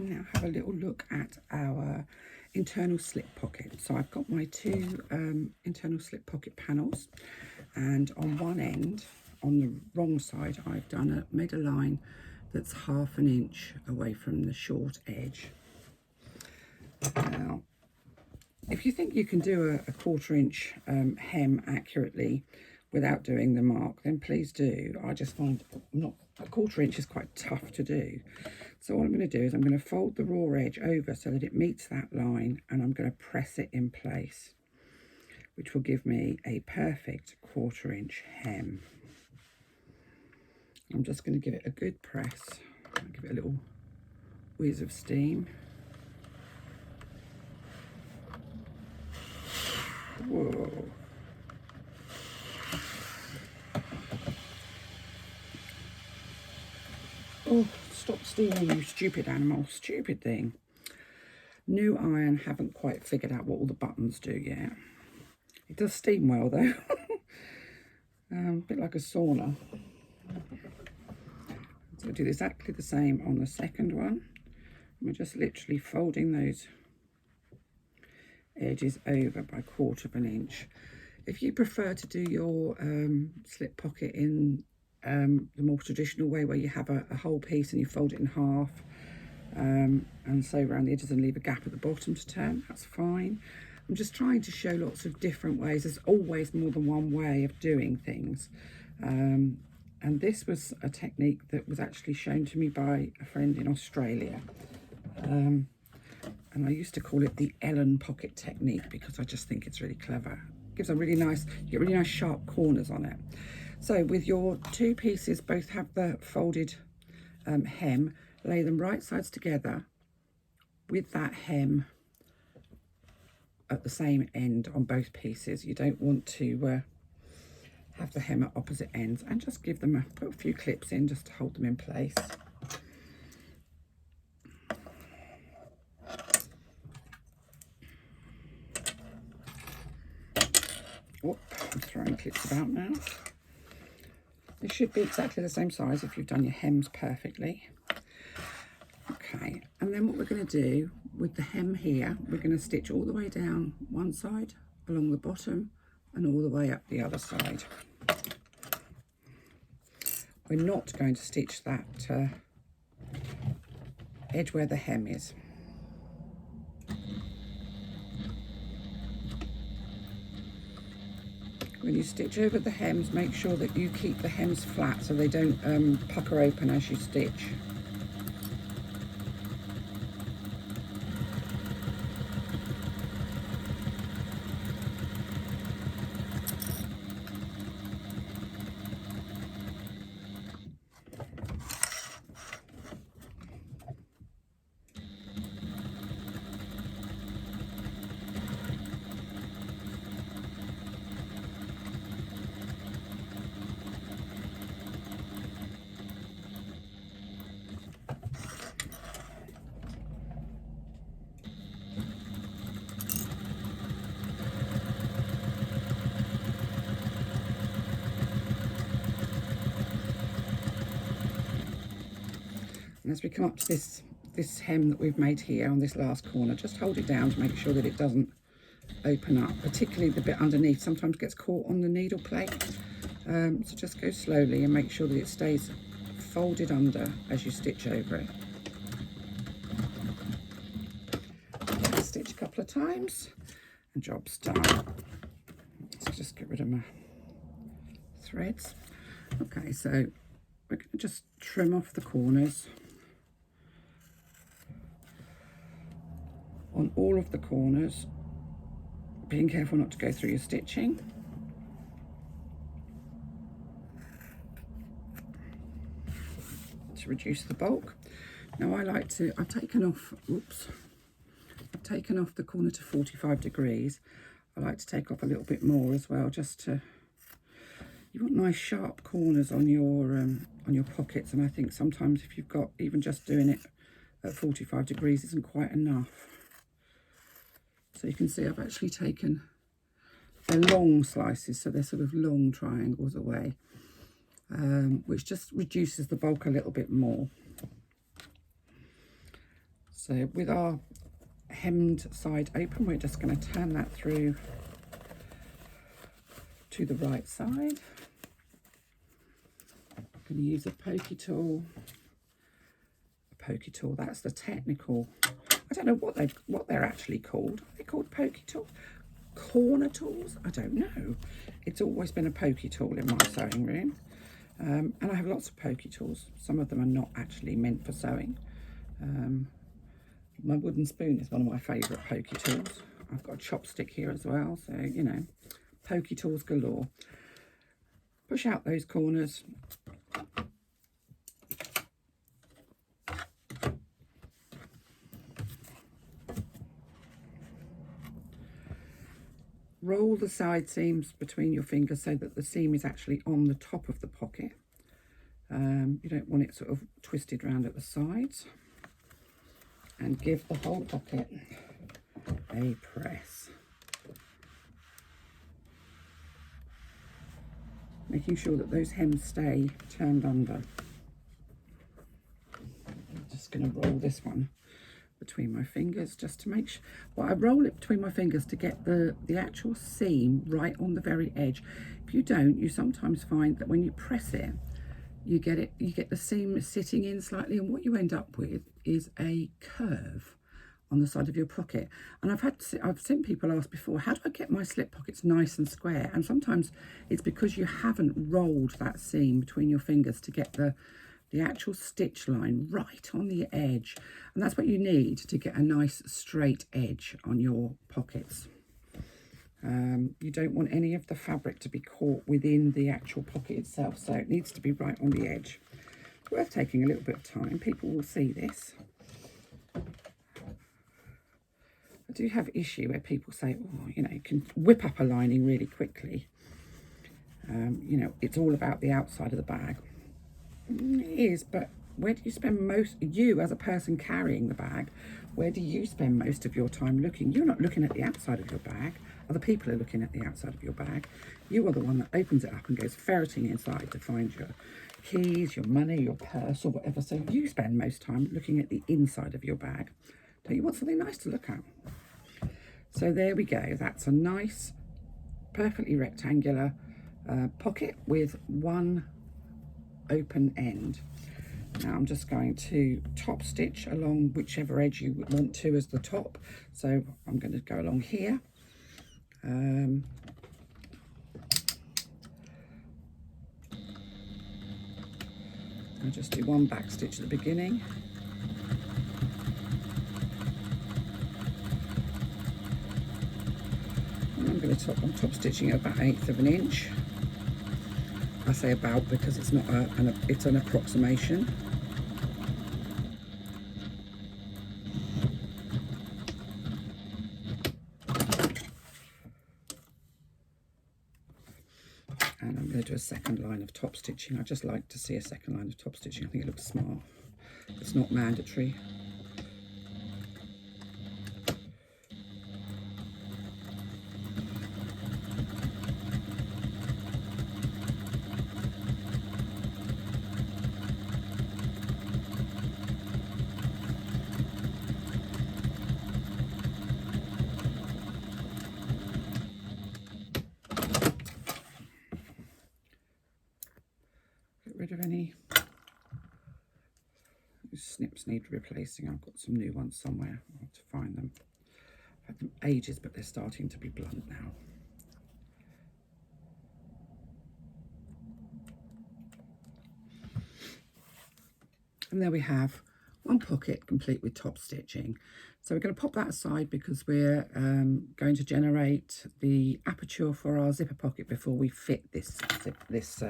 Now have a little look at our internal slip pocket. So I've got my two internal slip pocket panels, and on one end, on the wrong side, I've made a line that's 1/2 inch away from the short edge. Now, if you think you can do a 1/4 inch hem accurately without doing the mark, then please do. I just find not a 1/4 inch is quite tough to do. So what I'm going to do is I'm going to fold the raw edge over so that it meets that line, and I'm going to press it in place, which will give me a perfect 1/4 inch hem. I'm just going to give it a good press. I'll give it a little whiz of steam. Whoa. Oh, stop steaming, you stupid animal, stupid thing. New iron haven't quite figured out what all the buttons do yet. It does steam well though. A bit like a sauna. So I do exactly the same on the second one. We're just literally folding those edges over by 1/4 inch. If you prefer to do your slip pocket in the more traditional way, where you have a whole piece and you fold it in half and sew around the edges and leave a gap at the bottom to turn, that's fine. I'm just trying to show lots of different ways. There's always more than one way of doing things, and this was a technique that was actually shown to me by a friend in Australia, and I used to call it the Ellen pocket technique because I just think it's really clever. It gives a really nice, you get really nice sharp corners on it. So with your two pieces, both have the folded hem, lay them right sides together with that hem at the same end on both pieces. You don't want to have the hem at opposite ends, and just give them put a few clips in just to hold them in place. Oh, I'm throwing clips about now. They should be exactly the same size if you've done your hems perfectly. Okay, and then what we're going to do with the hem here, we're going to stitch all the way down one side, along the bottom, and all the way up the other side. We're not going to stitch that edge where the hem is. When you stitch over the hems, make sure that you keep the hems flat so they don't pucker open as you stitch. And as we come up to this hem that we've made here on this last corner, just hold it down to make sure that it doesn't open up, particularly the bit underneath sometimes gets caught on the needle plate. So just go slowly and make sure that it stays folded under as you stitch over it. Stitch a couple of times and job's done. So just get rid of my threads. Okay, so we're going to just trim off the corners on all of the corners, being careful not to go through your stitching. To reduce the bulk. Now I've taken off the corner to 45 degrees. I like to take off a little bit more as well, just to, you want nice sharp corners on your pockets, and I think sometimes if you've got, even just doing it at 45 degrees isn't quite enough. So you can see I've actually taken the long slices, so they're sort of long triangles away, which just reduces the bulk a little bit more. So with our hemmed side open, we're just going to turn that through to the right side. I'm going to use a pokey tool. A pokey tool, that's the technical. I don't know what they're actually called. Are they called pokey tools? Corner tools? I don't know. It's always been a pokey tool in my sewing room. And I have lots of pokey tools. Some of them are not actually meant for sewing. My wooden spoon is one of my favourite pokey tools. I've got a chopstick here as well, so you know, pokey tools galore. Push out those corners. Roll the side seams between your fingers so that the seam is actually on the top of the pocket. You don't want it sort of twisted round at the sides. And give the whole pocket a press. Making sure that those hems stay turned under. I'm just going to roll this one between my fingers just to make sure. Well, I roll it between my fingers to get the actual seam right on the very edge. If you don't, you sometimes find that when you press it, you get the seam sitting in slightly, and what you end up with is a curve on the side of your pocket. And I've seen people ask before, how do I get my slip pockets nice and square? And sometimes it's because you haven't rolled that seam between your fingers to get the actual stitch line right on the edge. And that's what you need to get a nice straight edge on your pockets. You don't want any of the fabric to be caught within the actual pocket itself, so it needs to be right on the edge. Worth taking a little bit of time. People will see this. I do have issue where people say, oh, you know, you can whip up a lining really quickly. You know, it's all about the outside of the bag. It is, but where do you spend you as a person carrying the bag, where do you spend most of your time looking? You're not looking at the outside of your bag. Other people are looking at the outside of your bag. You are the one that opens it up and goes ferreting inside to find your keys, your money, your purse or whatever. So you spend most time looking at the inside of your bag. Don't you want something nice to look at? So there we go. That's a nice, perfectly rectangular pocket with one open end. Now I'm just going to top stitch along whichever edge you want to as the top. So I'm going to go along here. I'll just do one back stitch at the beginning. And I'm top stitching at about 1/8 of an inch. I say about because it's not it's an approximation. And I'm going to do a second line of top stitching. I just like to see a second line of top stitching. I think it looks smart. It's not mandatory. Rid of any snips need replacing. I've got some new ones somewhere. I'll have to find them. I've had them ages, but they're starting to be blunt now. And there we have one pocket complete with top stitching. So we're going to pop that aside because we're going to generate the aperture for our zipper pocket before we fit this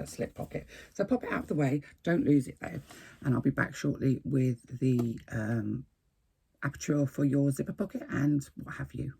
slip pocket. So pop it out of the way, don't lose it though, and I'll be back shortly with the aperture for your zipper pocket and what have you.